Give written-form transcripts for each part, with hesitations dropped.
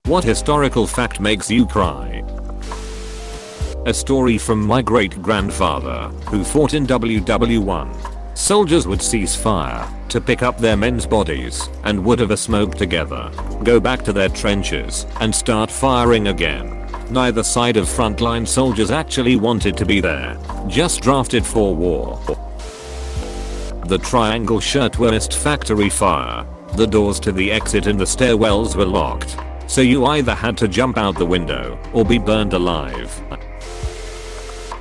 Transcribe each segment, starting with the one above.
What historical fact makes you cry? A story from my great-grandfather, who fought in WW1. Soldiers would cease fire to pick up their men's bodies and would have a smoke together, go back to their trenches and start firing again. Neither side of frontline soldiers actually wanted to be there, just drafted for war. The Triangle Shirtwaist factory fire. The doors to the exit and the stairwells were locked, so you either had to jump out the window or be burned alive.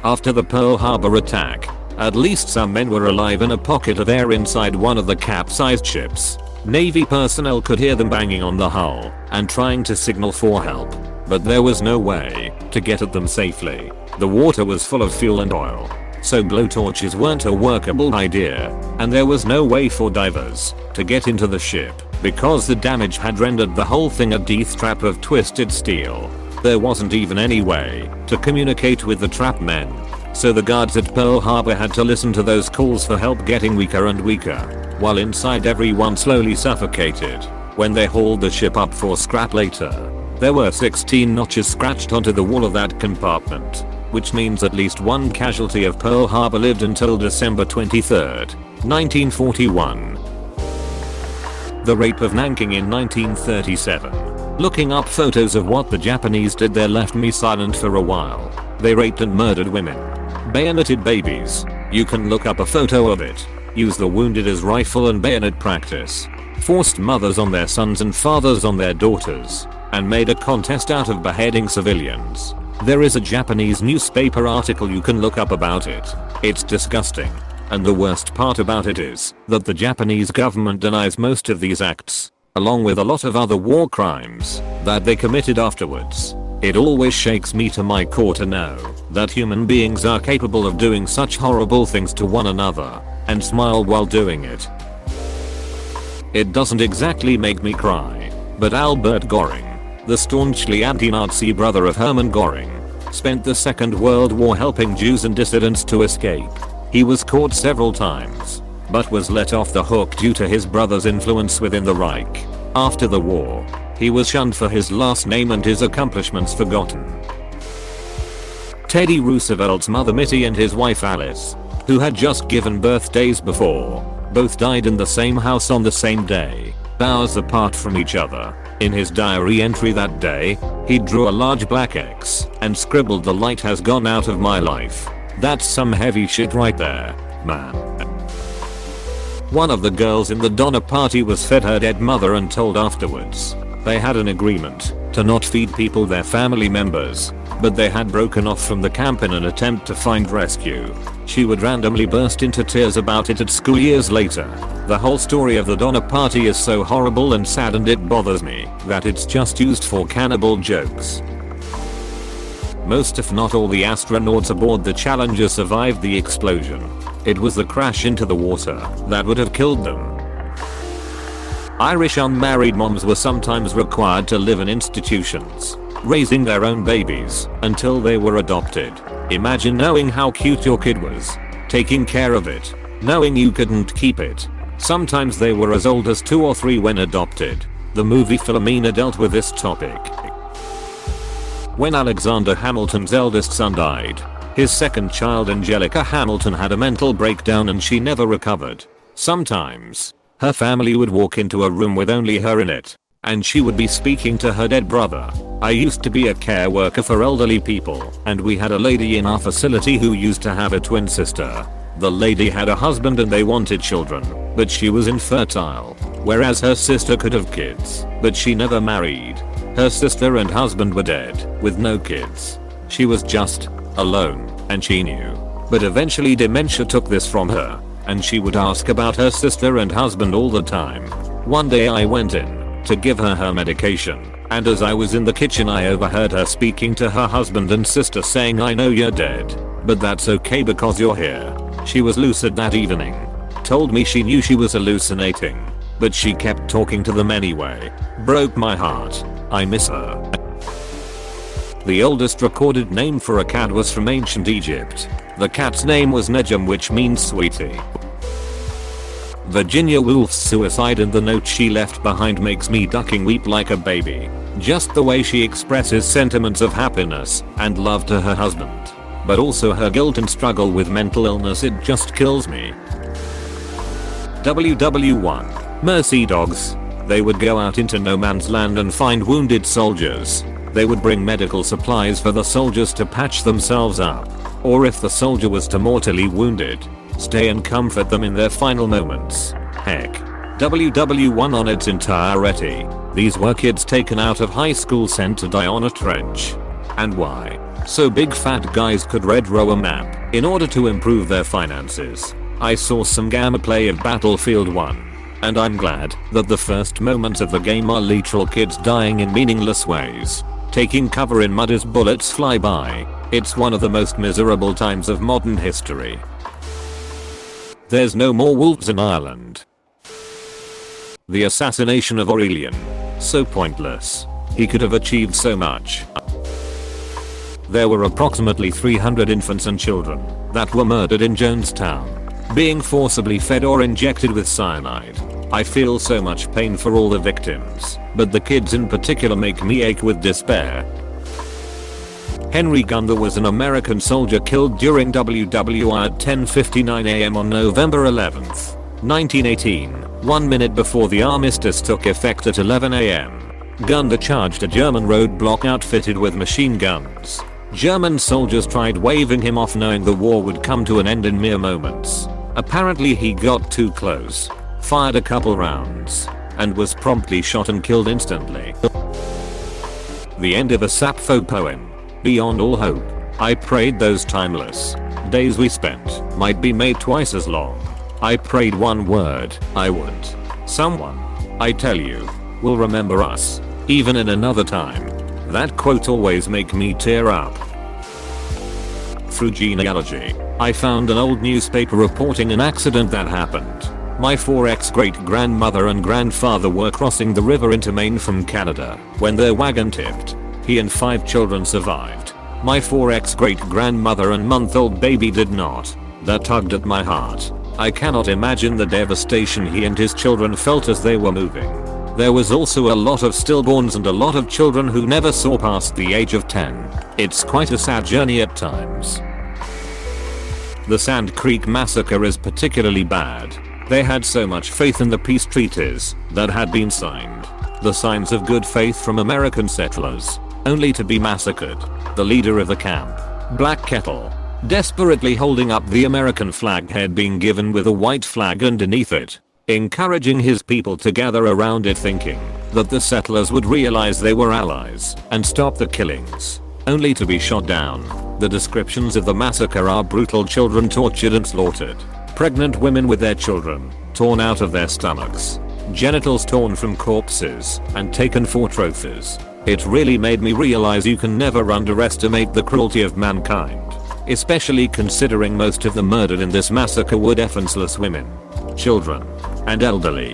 After the Pearl Harbor attack, at least some men were alive in a pocket of air inside one of the capsized ships. Navy personnel could hear them banging on the hull and trying to signal for help, but there was no way to get at them safely. The water was full of fuel and oil, so blowtorches weren't a workable idea, and there was no way for divers to get into the ship because the damage had rendered the whole thing a death trap of twisted steel. There wasn't even any way to communicate with the trap men, so the guards at Pearl Harbor had to listen to those calls for help getting weaker and weaker, while inside everyone slowly suffocated. When they hauled the ship up for scrap later, there were 16 notches scratched onto the wall of that compartment, which means at least one casualty of Pearl Harbor lived until December 23rd, 1941. The rape of Nanking in 1937. Looking up photos of what the Japanese did there left me silent for a while. They raped and murdered women. Bayoneted babies. You can look up a photo of it. Use the wounded as rifle and bayonet practice. Forced mothers on their sons and fathers on their daughters. And made a contest out of beheading civilians. There is a Japanese newspaper article you can look up about it. It's disgusting. And the worst part about it is that the Japanese government denies most of these acts, along with a lot of other war crimes that they committed afterwards. It always shakes me to my core to know that human beings are capable of doing such horrible things to one another and smile while doing it. It doesn't exactly make me cry, but Albert Göring, the staunchly anti-Nazi brother of Hermann Göring, spent the Second World War helping Jews and dissidents to escape. He was caught several times, but was let off the hook due to his brother's influence within the Reich. After the war, he was shunned for his last name and his accomplishments forgotten. Teddy Roosevelt's mother Mitty and his wife Alice, who had just given birth days before, both died in the same house on the same day, hours apart from each other. In his diary entry that day, he drew a large black X and scribbled, "The light has gone out of my life." That's some heavy shit right there, man. One of the girls in the Donner Party was fed her dead mother and told afterwards they had an agreement to not feed people their family members, but they had broken off from the camp in an attempt to find rescue. She would randomly burst into tears about it at school years later. The whole story of the Donner Party is so horrible and sad, and it bothers me that it's just used for cannibal jokes. Most if not all the astronauts aboard the Challenger survived the explosion. It was the crash into the water that would have killed them. Irish unmarried moms were sometimes required to live in institutions, raising their own babies until they were adopted. Imagine knowing how cute your kid was, taking care of it, knowing you couldn't keep it. Sometimes they were as old as 2 or 3 when adopted. The movie Philomena dealt with this topic. When Alexander Hamilton's eldest son died, his second child Angelica Hamilton had a mental breakdown and she never recovered. Sometimes, her family would walk into a room with only her in it, and she would be speaking to her dead brother. I used to be a care worker for elderly people, and we had a lady in our facility who used to have a twin sister. The lady had a husband and they wanted children, but she was infertile, whereas her sister could have kids, but she never married. Her sister and husband were dead, with no kids. She was just alone, and she knew. But eventually dementia took this from her, and she would ask about her sister and husband all the time. One day I went in to give her medication, and as I was in the kitchen I overheard her speaking to her husband and sister saying, "I know you're dead, but that's okay because you're here." She was lucid that evening. Told me she knew she was hallucinating, but she kept talking to them anyway. Broke my heart. I miss her. The oldest recorded name for a cat was from ancient Egypt. The cat's name was Nejum, which means sweetie. Virginia Woolf's suicide and the note she left behind makes me ducking weep like a baby. Just the way she expresses sentiments of happiness and love to her husband. But also her guilt and struggle with mental illness, it just kills me. WW1. Mercy dogs. They would go out into no man's land and find wounded soldiers. They would bring medical supplies for the soldiers to patch themselves up. Or if the soldier was too mortally wounded, stay and comfort them in their final moments. Heck. WW1 on its entirety. These were kids taken out of high school sent to die on a trench. And why? So big fat guys could red row a map in order to improve their finances. I saw some gamma play of Battlefield 1. And I'm glad that the first moments of the game are literal kids dying in meaningless ways. Taking cover in mud as bullets fly by. It's one of the most miserable times of modern history. There's no more wolves in Ireland. The assassination of Aurelian. So pointless. He could have achieved so much. There were approximately 300 infants and children that were murdered in Jonestown, being forcibly fed or injected with cyanide. I feel so much pain for all the victims, but the kids in particular make me ache with despair. Henry Gunther was an American soldier killed during WWI at 10:59 am on November 11th, 1918, 1 minute before the armistice took effect at 11 am. Gunther charged a German roadblock outfitted with machine guns. German soldiers tried waving him off, knowing the war would come to an end in mere moments. Apparently he got too close, fired a couple rounds, and was promptly shot and killed instantly. The end of a Sappho poem. Beyond all hope, I prayed those timeless days we spent might be made twice as long. I prayed one word, I would. Someone, I tell you, will remember us, even in another time. That quote always make me tear up. Through genealogy, I found an old newspaper reporting an accident that happened. My 4 great-grandmother and grandfather were crossing the river into Maine from Canada when their wagon tipped. He and 5 children survived. My 4 great-grandmother and month-old baby did not. That tugged at my heart. I cannot imagine the devastation he and his children felt as they were moving. There was also a lot of stillborns and a lot of children who never saw past the age of 10. It's quite a sad journey at times. The Sand Creek Massacre is particularly bad. They had so much faith in the peace treaties that had been signed. The signs of good faith from American settlers, only to be massacred. The leader of the camp, Black Kettle, desperately holding up the American flag head being given with a white flag underneath it, encouraging his people to gather around it, thinking that the settlers would realize they were allies and stop the killings, only to be shot down. The descriptions of the massacre are brutal: children tortured and slaughtered, pregnant women with their children torn out of their stomachs, genitals torn from corpses and taken for trophies. It really made me realize you can never underestimate the cruelty of mankind, especially considering most of the murdered in this massacre were defenseless women, children, and elderly.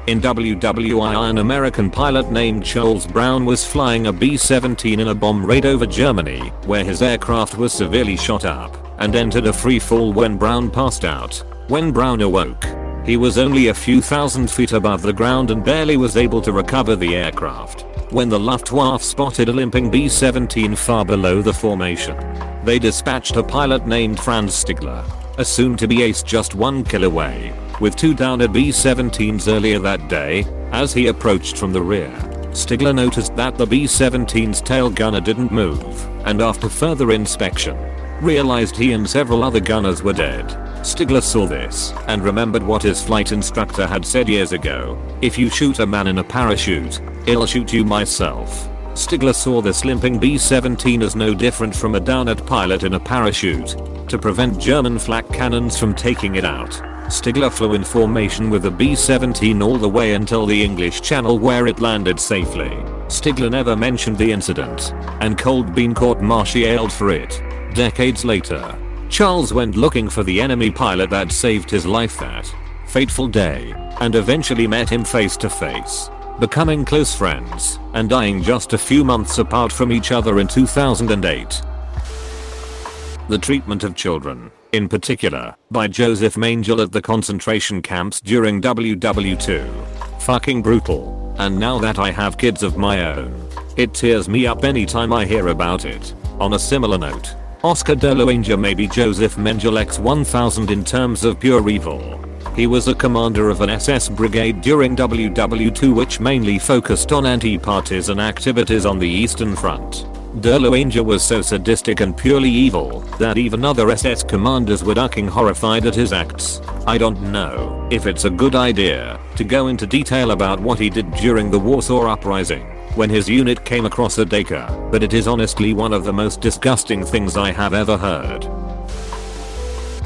In WWI, an American pilot named Charles Brown was flying a B-17 in a bomb raid over Germany, where his aircraft was severely shot up and entered a free fall when Brown passed out. When Brown awoke, he was only a few thousand feet above the ground and barely was able to recover the aircraft when the Luftwaffe spotted a limping B-17 far below the formation. They dispatched a pilot named Franz Stigler, assumed to be ace just 1 kill away, with 2 downed B-17s earlier that day. As he approached from the rear, Stigler noticed that the B-17's tail gunner didn't move, and after further inspection, realized he and several other gunners were dead. Stigler saw this and remembered what his flight instructor had said years ago: if you shoot a man in a parachute, I'll shoot you myself. Stigler saw this limping B-17 as no different from a downed pilot in a parachute. To prevent German flak cannons from taking it out, Stigler flew in formation with the B-17 all the way until the English Channel, where it landed safely. Stigler never mentioned the incident, and Cold Bean court-martialed for it. Decades later, Charles went looking for the enemy pilot that saved his life that fateful day, and eventually met him face to face, becoming close friends and dying just a few months apart from each other in 2008. The treatment of children. in particular by Joseph Mengele at the concentration camps during WW2. Fucking brutal. And now that I have kids of my own, it tears me up anytime I hear about it. On a similar note, Oscar de la Hoya may be Joseph Mengele X-1000 in terms of pure evil. He was a commander of an SS brigade during WW2 which mainly focused on anti-partisan activities on the Eastern Front. De la Hoya was so sadistic and purely evil that even other SS commanders were ducking horrified at his acts. I don't know if it's a good idea to go into detail about what he did during the Warsaw Uprising when his unit came across a Daker, but it is honestly one of the most disgusting things I have ever heard.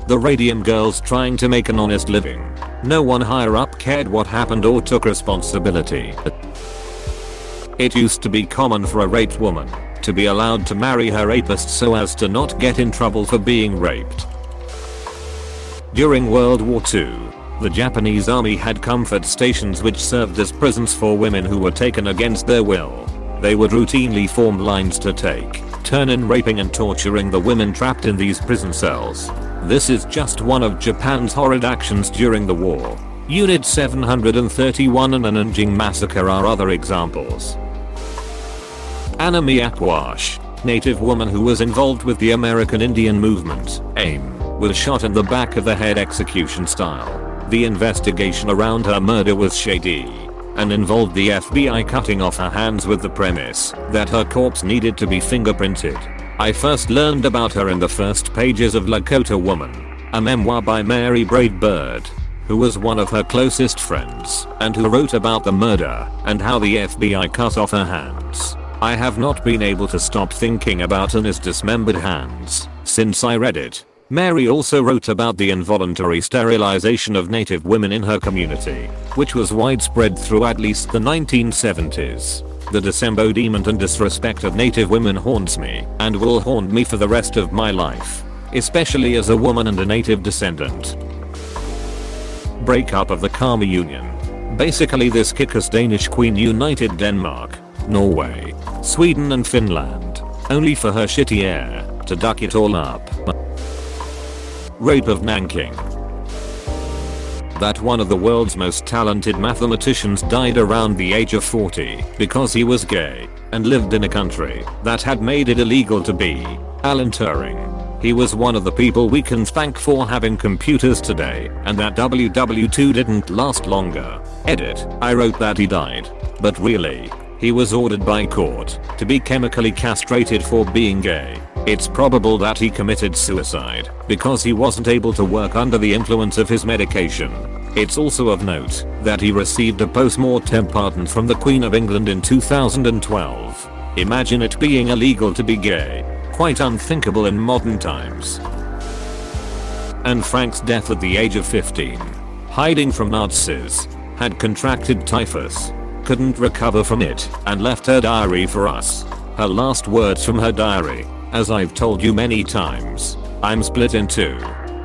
The Radium Girls trying to make an honest living. No one higher up cared what happened or took responsibility. It used to be common for a raped woman to be allowed to marry her rapist so as to not get in trouble for being raped. During World War II, the Japanese army had comfort stations which served as prisons for women who were taken against their will. They would routinely form lines to take turn in raping and torturing the women trapped in these prison cells. This is just one of Japan's horrid actions during the war. Unit 731 and the Nanjing Massacre are other examples. Anna Miakwash, native woman who was involved with the American Indian movement, AIM, was shot in the back of the head execution style. The investigation around her murder was shady and involved the FBI cutting off her hands with the premise that her corpse needed to be fingerprinted. I first learned about her in the first pages of Lakota Woman, a memoir by Mary Braid Bird, who was one of her closest friends and who wrote about the murder and how the FBI cut off her hands. I have not been able to stop thinking about Anna's dismembered hands since I read it. Mary also wrote about the involuntary sterilization of Native women in her community, which was widespread through at least the 1970s. The disembodiment and disrespect of Native women haunts me and will haunt me for the rest of my life, especially as a woman and a Native descendant. Breakup of the Karma Union. Basically this kick-ass Danish queen united Denmark, Norway, Sweden and Finland, only for her shitty heir to duck it all up. Rape of Nanking. That one of the world's most talented mathematicians died around the age of 40 because he was gay and lived in a country that had made it illegal to be. Alan Turing. He was one of the people we can thank for having computers today, and that WW2 didn't last longer. Edit. I wrote that he died, but really, he was ordered by court to be chemically castrated for being gay. It's probable that he committed suicide because he wasn't able to work under the influence of his medication. It's also of note that he received a post-mortem pardon from the Queen of England in 2012. Imagine it being illegal to be gay. Quite unthinkable in modern times. Anne Frank's death at the age of 15. Hiding from Nazis. Had contracted typhus. Couldn't recover from it and left her diary for us. Her last words from her diary. As I've told you many times, I'm split in two.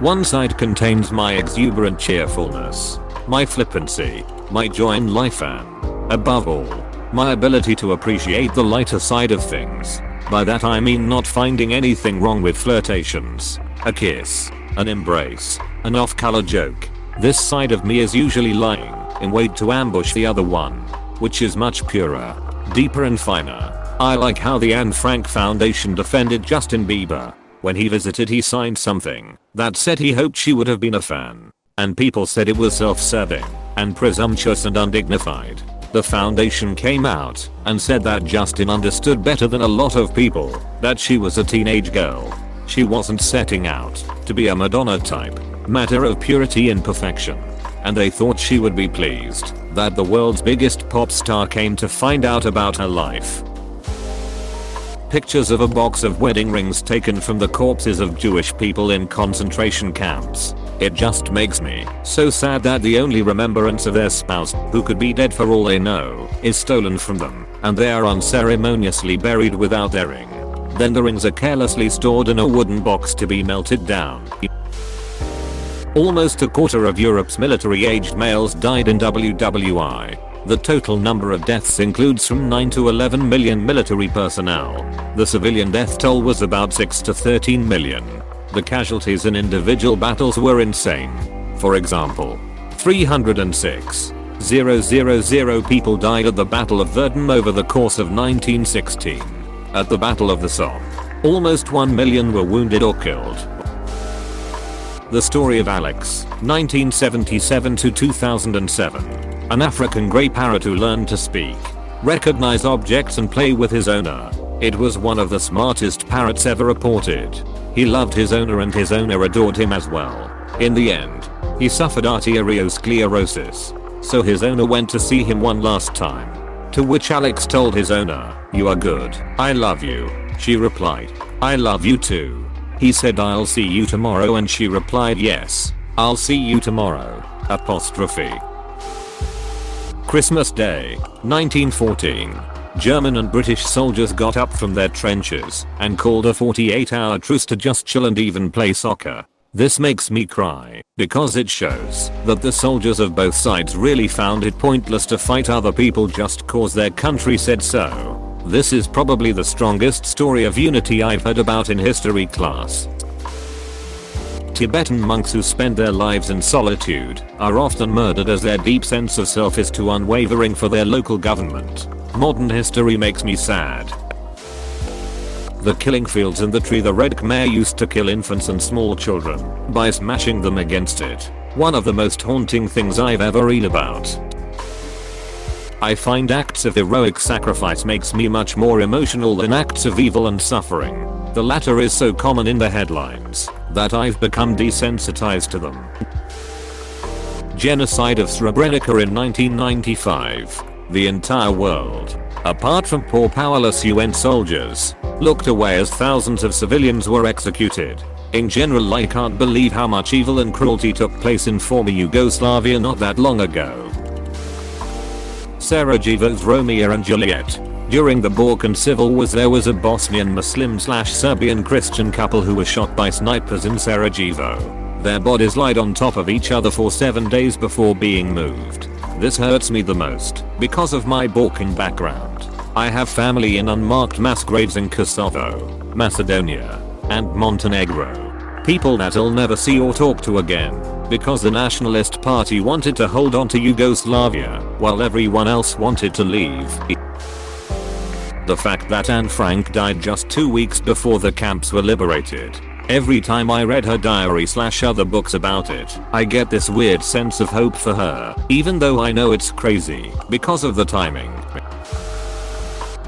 One side contains my exuberant cheerfulness, my flippancy, my joy in life and, above all, my ability to appreciate the lighter side of things. By that I mean not finding anything wrong with flirtations, a kiss, an embrace, an off-color joke. This side of me is usually lying in wait to ambush the other one, which is much purer, deeper and finer. I like how the Anne Frank Foundation defended Justin Bieber. When he visited he signed something that said he hoped she would have been a fan. And people said it was self-serving and presumptuous and undignified. The foundation came out and said that Justin understood better than a lot of people that she was a teenage girl. She wasn't setting out to be a Madonna type, matter of purity and perfection. And they thought she would be pleased that the world's biggest pop star came to find out about her life. Pictures of a box of wedding rings taken from the corpses of Jewish people in concentration camps. It just makes me so sad that the only remembrance of their spouse, who could be dead for all they know, is stolen from them, and they are unceremoniously buried without their ring. Then the rings are carelessly stored in a wooden box to be melted down. Almost a quarter of Europe's military-aged males died in WWI. The total number of deaths includes from 9 to 11 million military personnel. The civilian death toll was about 6 to 13 million. The casualties in individual battles were insane. For example, 306,000 people died at the Battle of Verdun over the course of 1916. At the Battle of the Somme, almost 1 million were wounded or killed. The story of Alex, 1977 to 2007. An African grey parrot who learned to speak, recognize objects and play with his owner. It was one of the smartest parrots ever reported. He loved his owner and his owner adored him as well. In the end, he suffered arteriosclerosis, so his owner went to see him one last time. To which Alex told his owner, "You are good. I love you." She replied, "I love you too." He said, "I'll see you tomorrow," and she replied, "Yes, I'll see you tomorrow." Christmas Day, 1914. German and British soldiers got up from their trenches and called a 48-hour truce to just chill and even play soccer. This makes me cry, because it shows that the soldiers of both sides really found it pointless to fight other people just cause their country said so. This is probably the strongest story of unity I've heard about in history class. Tibetan monks who spend their lives in solitude are often murdered as their deep sense of self is too unwavering for their local government. Modern history makes me sad. The killing fields in the tree. The Red Khmer used to kill infants and small children by smashing them against it. One of the most haunting things I've ever read about. I find acts of heroic sacrifice makes me much more emotional than acts of evil and suffering. The latter is so common in the headlines that I've become desensitized to them. Genocide of Srebrenica in 1995. The entire world, apart from poor powerless UN soldiers, looked away as thousands of civilians were executed. In general, I can't believe how much evil and cruelty took place in former Yugoslavia not that long ago. Sarajevo's Romeo and Juliet. During the Balkan Civil Wars, there was a Bosnian Muslim/Serbian Christian couple who were shot by snipers in Sarajevo. Their bodies lied on top of each other for 7 days before being moved. This hurts me the most because of my Balkan background. I have family in unmarked mass graves in Kosovo, Macedonia, and Montenegro. People that I'll never see or talk to again because the Nationalist Party wanted to hold on to Yugoslavia while everyone else wanted to leave. The fact that Anne Frank died just 2 weeks before the camps were liberated. Every time I read her diary/other books about it, I get this weird sense of hope for her, even though I know it's crazy because of the timing.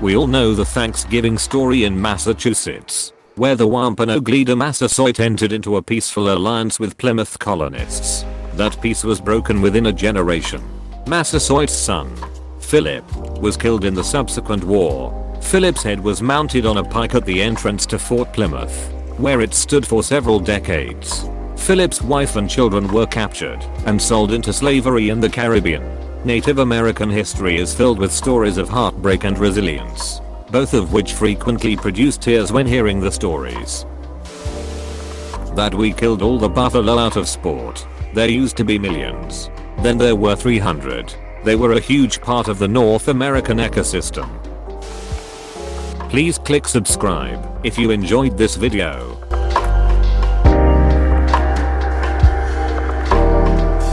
We all know the Thanksgiving story in Massachusetts, where the Wampanoag leader Massasoit entered into a peaceful alliance with Plymouth colonists. That peace was broken within a generation. Massasoit's son, Philip, was killed in the subsequent war. Philip's head was mounted on a pike at the entrance to Fort Plymouth, where it stood for several decades. Philip's wife and children were captured and sold into slavery in the Caribbean. Native American history is filled with stories of heartbreak and resilience, both of which frequently produce tears when hearing the stories. That we killed all the buffalo out of sport. There used to be millions. Then there were 300. They were a huge part of the North American ecosystem. Please click subscribe if you enjoyed this video.